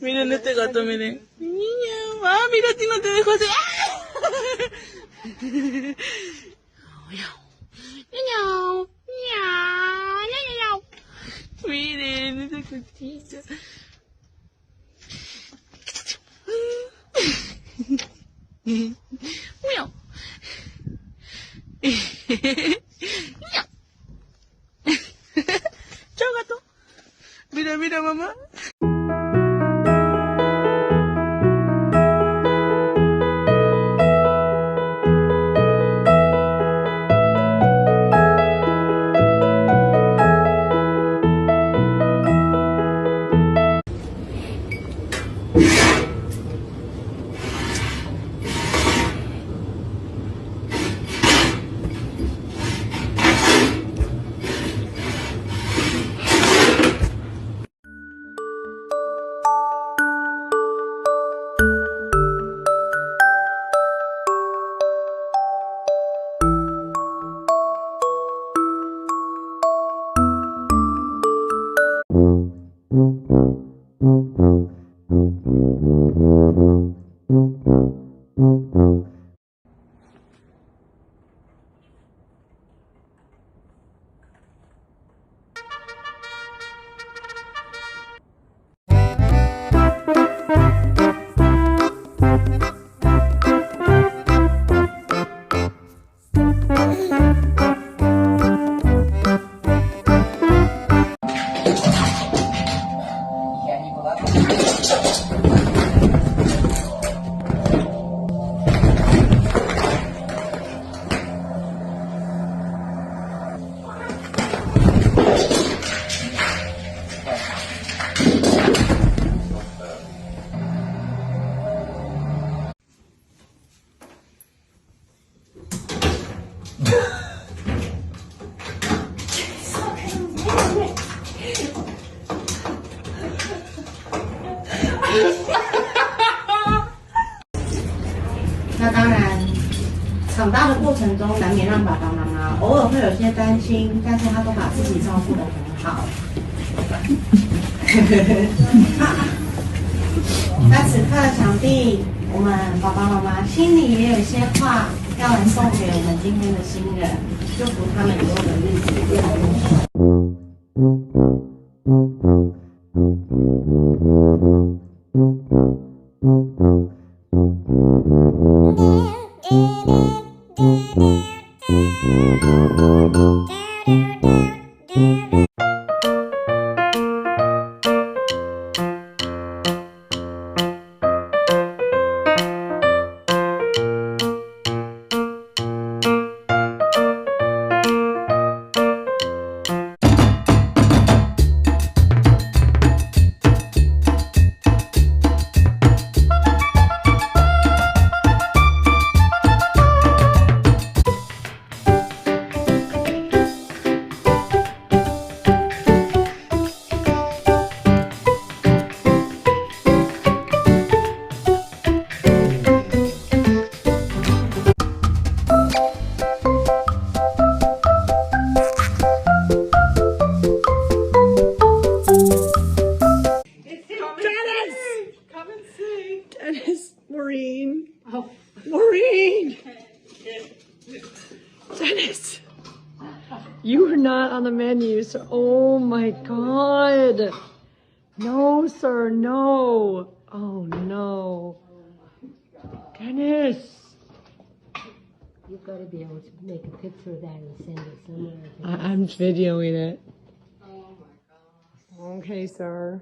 Miren este gato, miren. Niña, ah, mira, a ti no te dejo hacer. Miren esa cosita. Miau. Chao, gato. Mira, mira, mamá.那当然，长大的过程中难免让爸爸妈妈偶尔会有些担心，但是他都把自己照顾得很好。那此刻场地，我们爸爸妈妈心里也有些话要来送给我们今天的新人，祝福他们以后的日子越来越好。Dennis, Maureen. Oh. Maureen! Dennis! You were not on the menu, sir. Oh my god. No, sir, no. Oh no. Dennis! You've got to be able to make a picture of that and send it somewhere. I'm videoing it. Oh my god. Okay, sir.